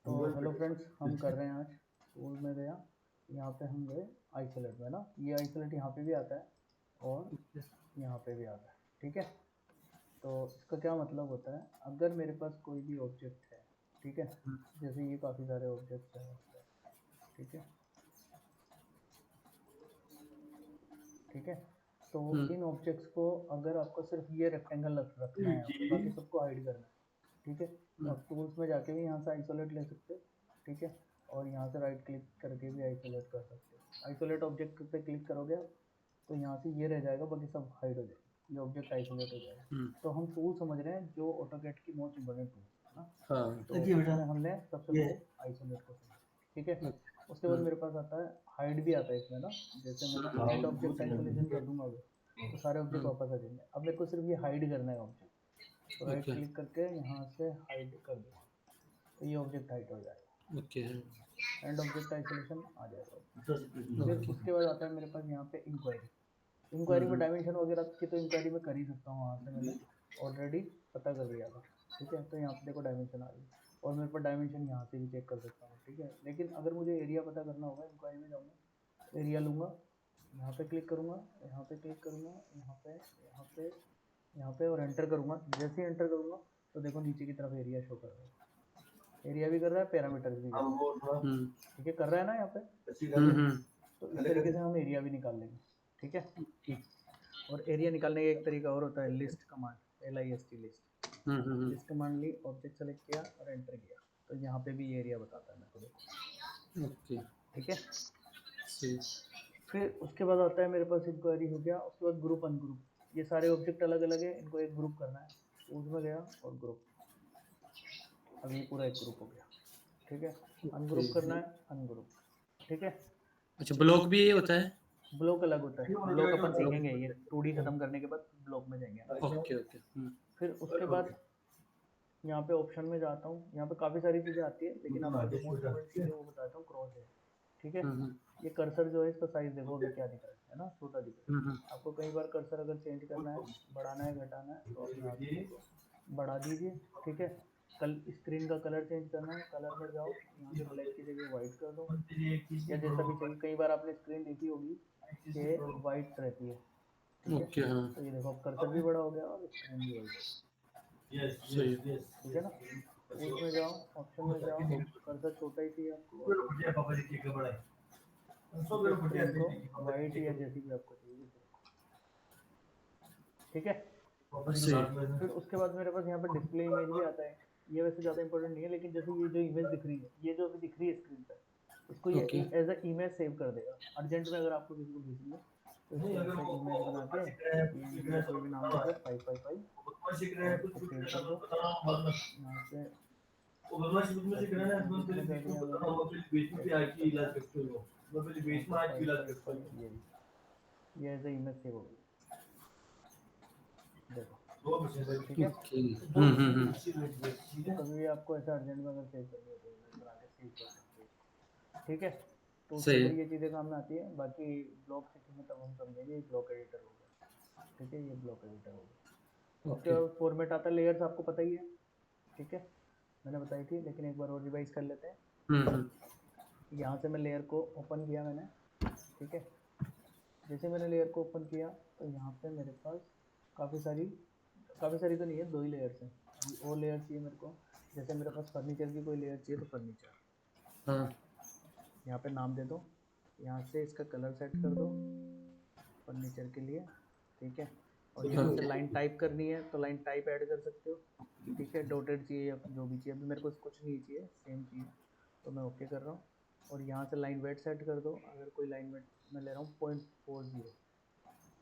तो hello friends, हम कर रहे हैं आज टूल में गया, यहाँ पे हम गए आइसोलेट में ना। ये आइसोलेट यहाँ पे भी आता है और यहाँ पे भी आता है, ठीक है। तो इसका क्या मतलब होता है, अगर मेरे पास कोई भी ऑब्जेक्ट है, ठीक है, जैसे ये काफ़ी सारे ऑब्जेक्ट्स हैं इस पर, ठीक है, ठीक है। तो इन ऑब्जेक्ट्स को अगर आपको सिर्फ ये रेक्टेंगल रखना है यहाँ पे, बाकी सबको हाइड करना है, ठीक है, तो आप टूल्स में जाके भी यहाँ से आइसोलेट ले सकते हो, ठीक है, और यहाँ से राइट क्लिक करके भी आइसोलेट कर सकते हो। आइसोलेट ऑब्जेक्ट पे क्लिक करोगे आप, तो यहाँ से ये रह जाएगा, बाकी सब हाइड हो जाएगा, ये ऑब्जेक्ट आइसोलेट हो जाएगा। तो हम टूल समझ रहे हैं जो ऑटोकैड की मोस्ट इंपॉर्टेंट टूल है ना। हाँ तो इसमें हमने सबसे पहले आइसोलेट को समझा, ठीक है। उसके बाद मेरे पास आता है हाइड भी आता है इसमें ना। जैसे मैंने हाइड ऑब्जेक्ट आइसोलेशन कर दूंगा अगर, तो सारे ऑब्जेक्ट वापस आ जाएंगे। अब मेरे को सिर्फ ये हाइड करना है ऑब्जेक्ट, तो राइट ओके क्लिक करके यहाँ से हाइड कर दूंगा, तो ये ऑब्जेक्ट हाइड हो जाएगा, ओके एंड ऑब्जेक्ट आइसोलेशन आ जाएगा। फिर ओके उसके बाद आता है मेरे पास यहाँ पे इंक्वायरी। इंक्वायरी में डायमेंशन वगैरह की तो इंक्वायरी में कर ही सकता हूँ, वहाँ से मैंने ऑलरेडी पता कर लिया था, ठीक है। तो यहाँ पे देखो डायमेंशन आ गई, और मेरे पास डायमेंशन यहाँ से भी चेक कर सकता हूँ, ठीक है। लेकिन अगर मुझे एरिया पता करना होगा, इंक्वायरी में जाऊँगा, एरिया लूँगा, यहाँ पे क्लिक करूँगा, यहाँ पे क्लिक करूँगा, यहाँ पे, यहाँ पे, यहाँ पे, और एंटर करूँगा। जैसे ही एंटर करूँगा तो देखो नीचे की तरफ एरिया शो कर रहा है, एरिया भी कर रहा है, पैरामीटर्स भी कर रहा है, ठीक है, कर रहा है ना यहाँ पे। तो इस तरीके से हम एरिया भी निकाल लेंगे, ठीक है। और एरिया निकालने का एक तरीका और होता है, list command, LIST list. List command ली, ऑब्जेक्ट सेलेक्ट किया और एंटर किया, तो यहाँ पे भी एरिया बताता है मेरे को, देखो, ओके ठीक है। सही फिर उसके बाद आता है मेरे पास इंक्वायरी हो गया। उसके बाद ग्रुप अनग्रुप, ये सारे ऑब्जेक्ट अलग अलग है, इनको एक ग्रुप करना है, उसमें गया और ग्रुप, अब ये पूरा एक ग्रुप हो गया, ठीक है। ओके अनग्रुप करना है, अनग्रुप, ठीक है। अच्छा ब्लॉक भी ये होता है ब्लॉक अलग होता है, ब्लॉक अपन सीखेंगे, ये 2D खत्म करने के बाद ब्लॉक में जाएंगे ना। ओके ओके फिर उसके बाद यहाँ पे ऑप्शन में जाता हूँ, यहाँ पे काफ़ी सारी चीज़ें आती है, लेकिन आपको जो मोस्ट इंपॉर्टेंट चीज़ है वो बताता हूँ, क्रॉस है, ठीक है। ये कर्सर जो है, इसका साइज देखो अभी क्या दिख रहा है ना, छोटा दिख रहा है। आपको कई बार कर्सर अगर चेंज करना है, बढ़ाना है, घटाना है, तो आप यहाँ से बढ़ा दीजिए, ठीक है। कल स्क्रीन का कलर चेंज करना है, कलर में जाओ, यहाँ से ब्लैक की जगह व्हाइट कर दो, या जैसा भी चाहिए। कई बार आपने स्क्रीन देखी होगी कि व्हाइट रहती है, ठीक है। ओके हाँ तो ये देखो अब कर्सर भी बड़ा हो गया और स्क्रीन भी व्हाइट हो गई, सही ठीक है ना। टूल्स में जाओ, ऑप्शन में जाओ, कर्सर छोटा ही चाहिए आपको, वापस जाओ, ठीक है, स्क्रीन को वाइट या जैसी भी आपको चाहिए वैसे रखो, ठीक है। सही फिर उसके बाद मेरे पास यहाँ पर डिस्प्ले इमेज भी आता है। ये वैसे ज़्यादा इंपॉर्टेंट नहीं है, लेकिन जैसे ये जो इमेज दिख रही है, ये जो अभी दिख रही है स्क्रीन पर, इसको ये okay as a image save कर देगा। अर्जेंट में अगर आपको किसी को भेजनी है, तो इसको ऐसे इमेज बना के PNG या कोई भी नाम देकर 555 और सेव कर दो। यहाँ से सर्च में कर दिया मैंने, टेक्स्ट करना है, यहाँ से 555, ये एज ए इमेज सेव हो गई, देखो, ठीक है। ओके तो कभी भी आपको ऐसा अर्जेंट में अगर सेव करनी हो तो इमेज बना के सेव कर सकते हो, ठीक है। तो उसके सही अंदर ये चीज़ें काम में आती है। बाकी ब्लॉक सीखेंगे तब हम समझेंगे, ब्लॉक एडिटर हो गया, ठीक है, ये ब्लॉक एडिटर हो गया। उसके ओके बाद फॉर्मेट आता है, लेयर्स आपको पता ही है, ठीक है, मैंने बताई थी, लेकिन एक बार और रिवाइज कर लेते हैं। यहाँ से मैं लेयर को ओपन किया मैंने, ठीक है। जैसे मैंने लेयर को ओपन किया, तो यहाँ पे मेरे पास काफ़ी सारी, काफ़ी सारी तो नहीं है, 2 ही लेयर्स हैं। और लेयर चाहिए मेरे को, जैसे मेरे पास फर्नीचर की कोई लेयर चाहिए, तो फर्नीचर, हाँ यहाँ पे नाम दे दो, यहाँ से इसका कलर सेट कर दो फर्नीचर के लिए, ठीक है। और यहाँ से लाइन टाइप करनी है तो लाइन टाइप ऐड कर सकते हो, ठीक है। डॉटेड चाहिए या जो भी चाहिए, अभी मेरे को कुछ नहीं चाहिए, सेम चाहिए, तो मैं ओके कर रहा हूँ। और यहाँ से लाइन वेट सेट कर दो, अगर कोई लाइन वेट मैं ले रहा हूँ 0.40,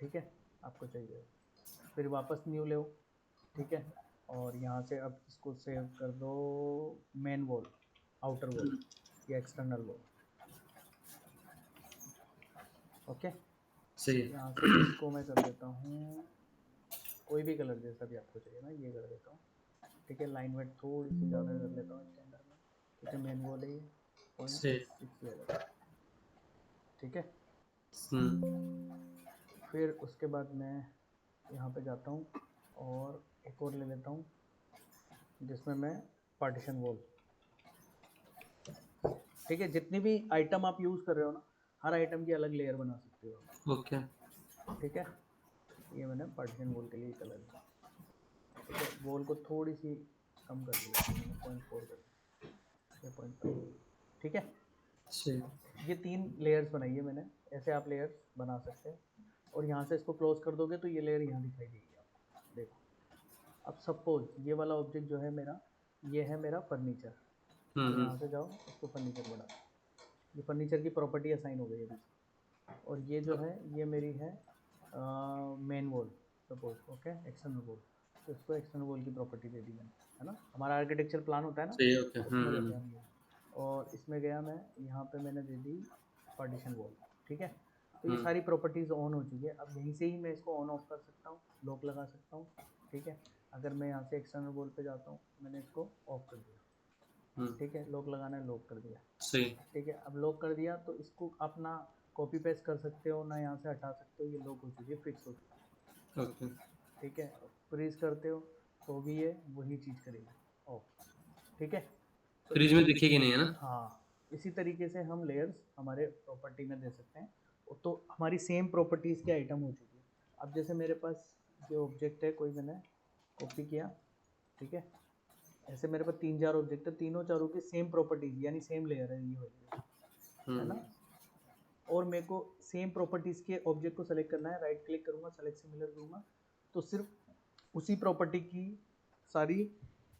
ठीक है, आपको चाहिए हो। फिर वापस न्यू ले, ठीक है। और यहाँ से अब इसको सेव कर दो, मेन वॉल, आउटर वॉल या एक्सटर्नल वॉल, ओके। सही है यहाँ से इसको मैं कर देता हूँ कोई भी कलर, जैसा भी आपको चाहिए, मैं ये कर देता हूँ, ठीक है। लाइन वेट थोड़ी सी ज़्यादा कर लेता हूँ स्टैंडर्ड में, क्योंकि मेन वॉल है ये, सही 0.6 ले लेता हूँ, ठीक है। हम्म फिर उसके बाद मैं यहाँ पे जाता हूँ और एक और ले लेता हूँ, जिसमें मैं पार्टीशन वॉल, ठीक है, जितनी भी आइटम आप यूज़ कर रहे हो ना, हर आइटम की अलग लेयर बना सकते हो। ओके ठीक है, ये मैंने पार्टीशन वॉल के लिए कलर दिया। ठीक है, वॉल को थोड़ी सी कम कर दिया, मैंने 0.4 कर दिया, ये 0.5। ठीक है, सही ये 3 लेयर्स बनाई है मैंने, ऐसे आप लेयर्स बना सकते हैं। और यहाँ से इसको क्लोज कर दोगे तो ये लेयर यहाँ दिखाई देगी आपको। देखो, अब सपोज ये वाला ऑब्जेक्ट जो है मेरा, ये है मेरा फर्नीचर। तो यहाँ से जाओ, इसको फर्नीचर बना, ये फर्नीचर की प्रॉपर्टी असाइन हो गई है अभी। और ये जो है, ये मेरी है main wall suppose, okay, external wall. तो इसको एक्सटर्नल वॉल की प्रॉपर्टी दे दी मैंने, है ना। हमारा आर्किटेक्चर प्लान होता है ना, सही ओके उसमें देते हैं हम ये। और इसमें गया मैं, यहाँ पे मैंने दे दी पार्टीशन वॉल। ठीक है, तो ये सारी प्रॉपर्टीज़ ऑन हो चुकी है। अब यहीं से ही मैं इसको ऑन ऑफ कर सकता हूँ, लॉक लगा सकता हूँ। ठीक है, अगर मैं यहाँ से एक्सटर्नल वॉल पे जाता हूँ, मैंने इसको ऑफ कर दिया। ठीक है, लॉक लगाना है, लॉक कर दिया। सही ठीक है, अब लॉक कर दिया तो इसको अपना कॉपी पेस्ट कर सकते हो ना, यहाँ से हटा सकते हो। ये लॉक हो चुकी है, फिक्स हो चुकी है। ओके ठीक है, फ्रीज करते हो तो भी ये वही चीज़ करेगी, ऑफ। ठीक है, तो फ्रिज में दिखेगी नहीं है ना। हाँ, इसी तरीके से हम लेयर्स हमारे प्रॉपर्टी में दे सकते हैं। तो हमारी सेम प्रॉपर्टीज़ के आइटम हो चुकी है। अब जैसे मेरे पास ये ऑब्जेक्ट है, कोई मैंने कॉपी किया। ठीक है, ऐसे मेरे पास 3-4 ऑब्जेक्ट है, तीनों चारों की सेम प्रॉपर्टीज यानी सेम लेयर है, ये वाली, है ना। और मेरे को सेम प्रॉपर्टीज के ऑब्जेक्ट को सेलेक्ट करना है, राइट क्लिक करूंगा, सेलेक्ट सिमिलर करूंगा, तो सिर्फ उसी प्रॉपर्टी की सारी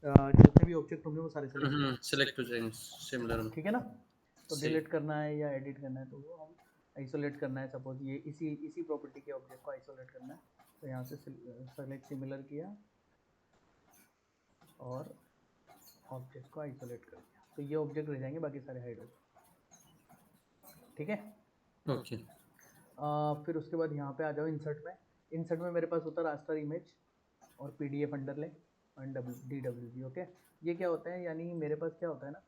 जितने भी ऑब्जेक्ट होंगे वो सारे सेलेक्ट। सेलेक्ट हो जाएंगे सिमिलर में। ठीक है ना, तो सही डिलीट करना है या एडिट करना है तो वो हम आइसोलेट करना है। सपोज ये इसी प्रॉपर्टी के ऑब्जेक्ट को आइसोलेट करना है, तो यहाँ से सेलेक्ट सिमिलर किया और ऑब्जेक्ट को आइसोलेट कर दिया, तो ये ऑब्जेक्ट रह जाएंगे, बाकी सारे हाइड हो गए। ठीक है, ओके फिर उसके बाद यहाँ पे आ जाओ इंसर्ट में। इंसर्ट में मेरे पास होता है रास्टर इमेज और पीडीएफ अंडरले DWG। ओके, ये क्या होता है, यानी मेरे पास क्या होता है ना,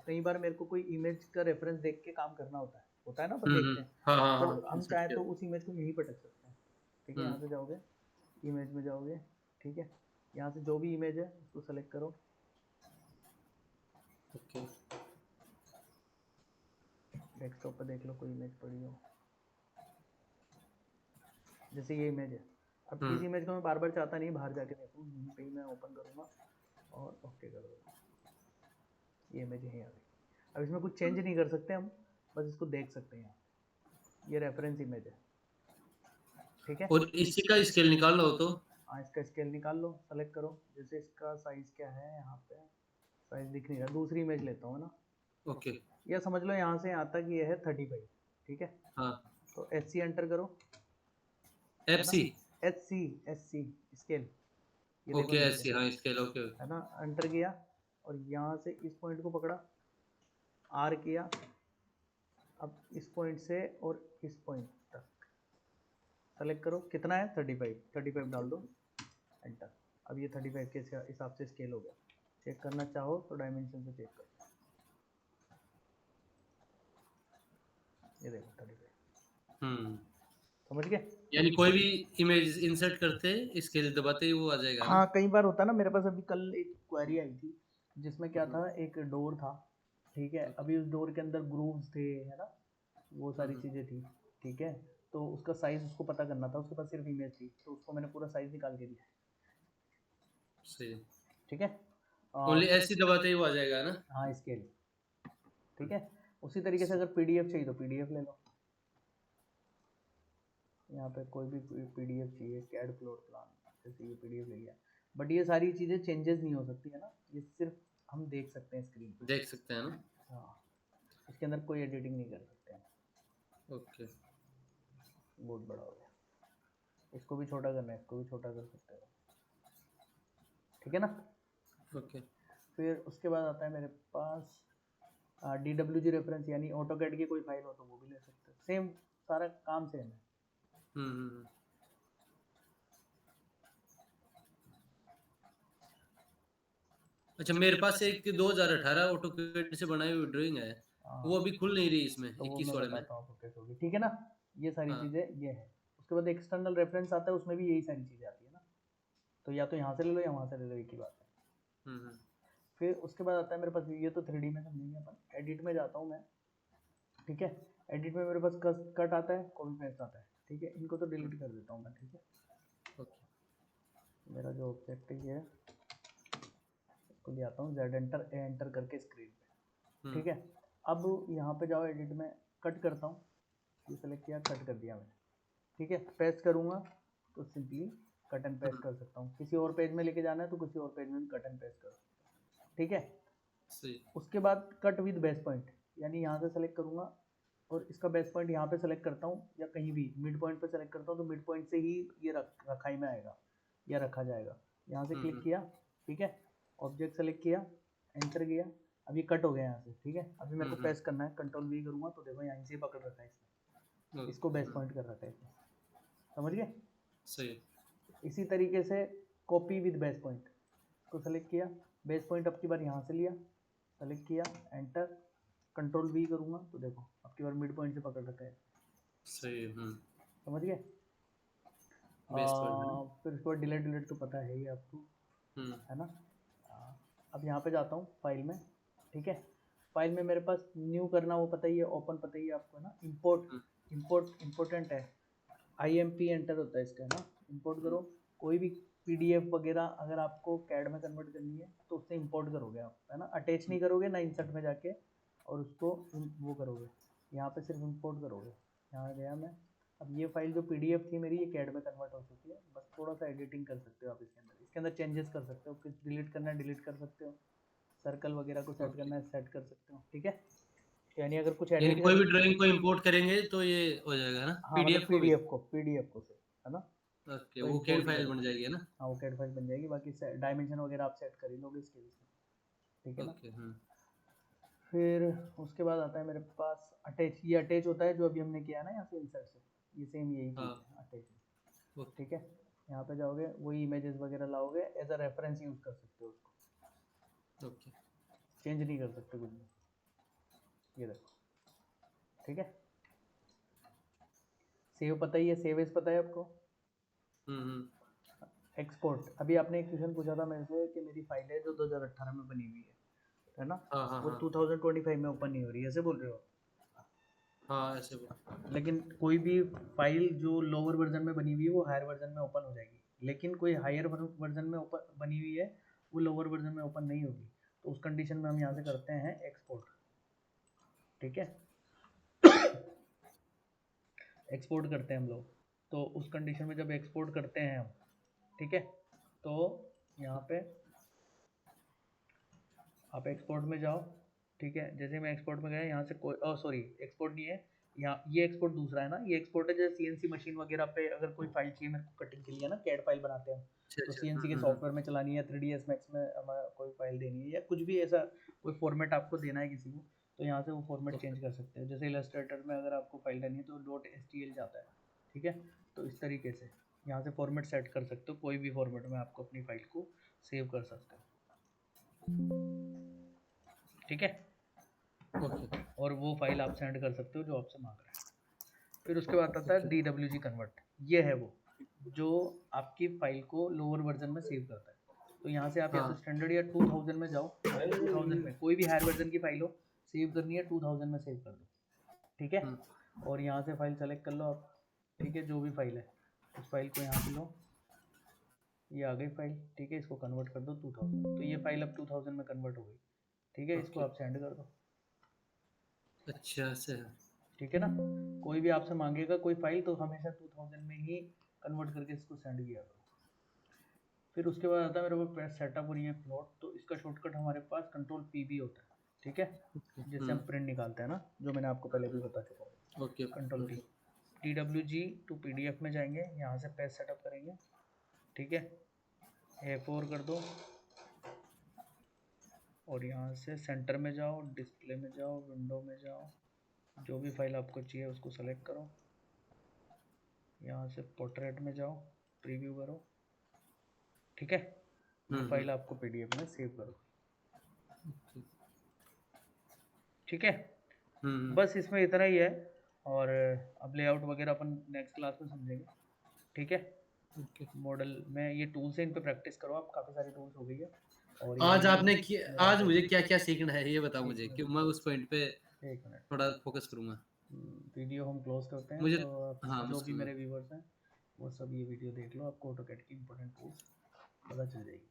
कई बार मेरे को कोई इमेज का रेफरेंस देख के काम करना होता है ना, अपन देखते हैं। हाँ हाँ तो हाँ हम इंसर्ट चाहे किया तो उस इमेज को यहीं पर टच सकते हैं। ठीक है, यहाँ से जाओगे, इमेज में जाओगे। ठीक है, यहाँ से जो भी इमेज है उसको सेलेक्ट करो। ओके डेस्कटॉप पे देख लो कोई इमेज पड़ी हो, जैसे ये इमेज है। अब इस इमेज को मैं बार बार चाहता नहीं बाहर जाके देखूँ, यहीं पे ही मैं ओपन करूँगा और ओके कर दूँगा। ये इमेज यहीं आ गई। अब इसमें कुछ चेंज नहीं कर सकते हम, बस इसको देख सकते हैं यहाँ। ये रेफरेंस इमेज है। ठीक है, और इसी का स्केल निकालना हो तो हाँ, इसका स्केल निकाल लो, सेलेक्ट करो। जैसे इसका साइज क्या है, यहाँ पे साइज दिख नहीं रहा, दूसरी इमेज लेता हूँ ना। ओके या समझ लो यहाँ से यहाँ तक ये है 35। ठीक है, हाँ तो SC एंटर करो, है ना। FC SC स्केल, ये देखो ओके नीचे, ऐसी हाँ स्केल ओके है ना। एंटर किया और यहाँ से इस पॉइंट को पकड़ा, R किया। अब इस पॉइंट से और इस पॉइंट तक सेलेक्ट करो, कितना है 35 डाल दो, एंटर। अब ये 35 के हिसाब से स्केल हो गया। चेक करना चाहो तो डायमेंशन से चेक करो, ये देखो 35। समझ गए। यानी कोई भी इमेज इंसर्ट करते स्केल दबाते ही वो आ जाएगा ना। हाँ, कई बार होता है ना, मेरे पास अभी कल एक क्वेरी आई थी जिसमें क्या था, एक डोर था। ठीक है, अभी उस डोर के अंदर ग्रूव्स थे, है ना, वो सारी चीज़ें थी। ठीक है, तो उसका साइज उसको पता करना था, उसके पास सिर्फ इमेज थी, तो उसको मैंने पूरा साइज निकाल के दिया। सही ठीक है, ओनली ऐसी दबाते ही वो आ जाएगा ना। हाँ, स्केल। ठीक है, उसी तरीके से अगर पीडीएफ चाहिए तो पीडीएफ ले लो। यहाँ पे कोई भी पीडीएफ चाहिए, कैड फ्लोर प्लान, जैसे ये पीडीएफ ले लिया। बट ये सारी चीज़ें चेंजेस नहीं हो सकती है ना, ये सिर्फ हम देख सकते हैं स्क्रीन पे। देख सकते हैं ना। हाँ, इसके अंदर कोई एडिटिंग नहीं कर सकते हैं। ओके बहुत बड़ा हो गया, इसको भी छोटा करना है, इसको भी छोटा कर सकते हो। ठीक है ना। ओके फिर उसके बाद आता है मेरे पास DWG रेफरेंस, यानी ऑटोकैड की कोई फाइल हो तो वो भी ले सकते हो। सेम, सारा काम सेम है। अच्छा मेरे पास एक 2018 ऑटोकैड से बनाई हुई ड्राइंग है, वो अभी खुल नहीं रही इसमें तो वो 21 मैं वाले में। बताता हूँ आपको कैसे होगी। ठीक है ना, ये सारी हाँ चीज़ें ये है। उसके बाद एक्सटर्नल रेफरेंस आता है, उसमें भी यही सारी चीज़ें आती है ना, तो या तो यहाँ से ले लो या वहाँ से ले लो, एक ही बात है। फिर उसके बाद आता है मेरे पास, ये तो 3D में समझेंगे अपन, एडिट में जाता हूँ मैं, ठीक है। एडिट में मेरे पास कट आता है, कॉपी पेस्ट आता है, ठीक है। इनको तो डिलीट कर देता हूँ मैं, ठीक है। ओके मेरा जो ऑब्जेक्ट है ये इसको ले आता हूँ जेड एंटर ए एंटर करके स्क्रीन पे, ठीक है। अब यहाँ पे जाओ एडिट में, कट करता हूँ, ये सेलेक्ट किया, कट कर दिया मैंने, ठीक है। पेस्ट करूँगा तो सिंपली कट एंड पेस्ट कर सकता हूँ। किसी और पेज में लेके जाना है तो किसी और पेज में भी कट एंड पेस्ट कर सकता हूँ, ठीक है। सही उसके बाद कट विद बेस पॉइंट, यानी यहाँ से सेलेक्ट करूँगा और इसका बेस पॉइंट यहाँ पे सेलेक्ट करता हूँ, या कहीं भी मिड पॉइंट पे सेलेक्ट करता हूँ, तो मिड पॉइंट से ही ये रखाई में आएगा या रखा जाएगा। यहाँ से क्लिक किया, ठीक है, ऑब्जेक्ट सेलेक्ट किया, एंटर किया, अब ये कट हो गया यहाँ से, ठीक है। अभी मेरे को पेस्ट करना है, कंट्रोल वी करूँगा तो देखो यहाँ से ही पकड़ रखा है इसने, इसको बेस पॉइंट कर रखा है इसने, समझ गए। सही इसी तरीके से कॉपी विद बेस पॉइंट, इसको सेलेक्ट किया, बेस पॉइंट अब की बार यहाँ से लिया, सेलेक्ट किया, एंटर, कंट्रोल वी करूँगा तो देखो अब की बार मिड पॉइंट से पकड़ रखा है, सही समझ गए। बेस पॉइंट फिर उसके बाद डिलीट डिलीट तो पता है ही आपको, है ना। अब यहाँ पे जाता हूँ फाइल में, ठीक है। फाइल में मेरे पास न्यू करना वो पता ही है, ओपन पता ही है आपको, है ना। इंपोर्ट इम्पोर्टेंट है, IMP एंटर होता है इसका, है ना। इंपोर्ट करो कोई भी PDF वगैरह अगर आपको कैड में कन्वर्ट करनी है तो उससे इंपोर्ट करोगे आप, है ना। अटैच नहीं करोगे ना, इंसर्ट में जाके और उसको वो करोगे, यहाँ पे सिर्फ इंपोर्ट करोगे। यहाँ गया मैं, अब ये फाइल जो PDF थी मेरी, ये कैड में कन्वर्ट हो चुकी है। बस थोड़ा सा एडिटिंग कर सकते हो आप इसके अंदर चेंजेस कर सकते हो, कुछ डिलीट करना है डिलीट कर सकते हो, सर्कल वगैरह को सेट करना है सेट कर सकते हो, ठीक है। यानी अगर कुछ यानी एडिट कोई कर, भी ड्राइंग को इंपोर्ट करेंगे तो ये हो जाएगा ना, हाँ मतलब पीडीएफ को भी। PDF को से, है ना। ओके तो वो कैड इंपोर्ट फाइल करो, बन जाएगी है ना। हाँ वो कैड फाइल बन जाएगी, बाकी डायमेंशन वगैरह आप सेट कर ही लोगे इसके लिए, ठीक है ना। ओके फिर उसके बाद आता है मेरे पास अटैच, ये अटैच होता है जो अभी हमने किया ना यहाँ से इंसर्ट से, ये सेम यही चीज़ हाँ है अटैच, ओके ठीक है। यहाँ पे जाओगे वही इमेजेस वगैरह लाओगे, एज अ रेफरेंस यूज़ कर सकते हो उसको, ओके चेंज नहीं कर सकते कुछ भी, ये देखो, ठीक है। सेव पता ही है, सेव एज पता है आपको। हम्म एक्सपोर्ट, अभी आपने एक क्वेश्चन पूछा था मेरे से कि मेरी फाइल है जो 2018 में बनी हुई है ना, हाँ हाँ वो हाँ 2025 में ओपन नहीं हो रही है, ऐसे बोल रहे हो। हाँ ऐसे बोल। लेकिन कोई भी फाइल जो लोअर वर्जन में बनी हुई है वो हायर वर्जन में ओपन हो जाएगी, लेकिन कोई हायर वर्जन में ओपन बनी हुई है वो लोअर वर्जन में ओपन नहीं होगी। तो उस कंडीशन में हम यहाँ से करते हैं एक्सपोर्ट, ठीक है। एक्सपोर्ट करते हैं हम लोग, तो उस कंडीशन में जब एक्सपोर्ट करते हैं हम, ठीक है, तो यहाँ पे आप एक्सपोर्ट में जाओ, ठीक है। जैसे मैं एक्सपोर्ट में गया, यहाँ से कोई सॉरी एक्सपोर्ट नहीं है, यहाँ ये एक्सपोर्ट दूसरा है ना, ये एक्सपोर्ट है जैसे CNC मशीन वगैरह पे अगर कोई फाइल चाहिए मेरे को कटिंग के लिए ना, कैड फाइल बनाते हैं अच्छा तो अच्छा CNC के सॉफ्टवेयर में चलानी है, 3ds मैक्स में हमारा कोई फाइल देनी है या कुछ भी ऐसा कोई फॉर्मेट आपको देना है किसी को, तो यहाँ से वो फॉर्मेट चेंज कर सकते हो। जैसे इलस्ट्रेटर में अगर आपको फाइल देनी है तो .stl जाता है, ठीक है। तो इस तरीके से यहाँ से फॉर्मेट सेट कर सकते हो, कोई भी फॉर्मेट में आपको अपनी फाइल को सेव कर सकते हो, ठीक है। ओके और वो फाइल आप सेंड कर सकते हो जो आपसे मांग रहा है। फिर उसके बाद आता है ओके DWG कन्वर्ट, ये है वो जो आपकी फाइल को लोअर वर्जन में सेव करता है। तो यहाँ से आप या तो हाँ स्टैंडर्ड या 2000 में जाओ, 2000 में कोई भी हायर वर्जन की फाइल हो, सेव करनी है 2000 में सेव कर दो, ठीक है। और यहाँ से फाइल सेलेक्ट कर लो आप, ठीक है, जो भी फाइल है उस फाइल को यहाँ पे लो, ये आ गई फाइल, ठीक है। इसको कन्वर्ट कर दो 2000, तो ये फाइल अब 2000 में कन्वर्ट हो गई, ठीक है। इसको ओके आप सेंड कर दो, अच्छा से ठीक है ना। कोई भी आपसे मांगेगा कोई फाइल तो हमेशा 2000 में ही कन्वर्ट करके इसको सेंड किया करो। फिर उसके बाद आता है मेरे पास सेटअप और ये प्लॉट, तो इसका शॉर्टकट हमारे पास Ctrl+P भी होता है, ठीक है। जिससे हम प्रिंट निकालते हैं ना, जो मैंने आपको पहले भी बता चुका हूँ। Okay Ctrl+P, DWG to PDF में जाएंगे, यहाँ से पेज सेटअप करेंगे, ठीक है। A4 कर दो और यहाँ से सेंटर में जाओ, डिस्प्ले में जाओ, विंडो में जाओ, जो भी फाइल आपको चाहिए उसको सेलेक्ट करो, यहाँ से पोर्ट्रेट में जाओ, प्रीव्यू करो, ठीक है। ये फाइल आपको PDF में सेव करो, ठीक है। बस इसमें इतना ही है, और अब लेआउट वगैरह अपन नेक्स्ट क्लास में समझेंगे, ठीक है। ओके मॉडल में ये टूल्स हैं, इन पे प्रैक्टिस करो आप, काफ़ी सारी टूल्स हो गई है। और ये आज वीडियो आपने मेरा आज मुझे देख क्या क्या सीखना है ये बताओ एक मुझे कि मिनट मैं उस पॉइंट पे एक मिनट थोड़ा फोकस करूंगा। वीडियो हम क्लोज करते हैं मुझे तो हाँ जो भी मुझको मेरे व्यूवर्स हैं वो सब ये वीडियो देख लो, आपको ऑटोकैड की इंपॉर्टेंट टूल्स पता चल जाएगी।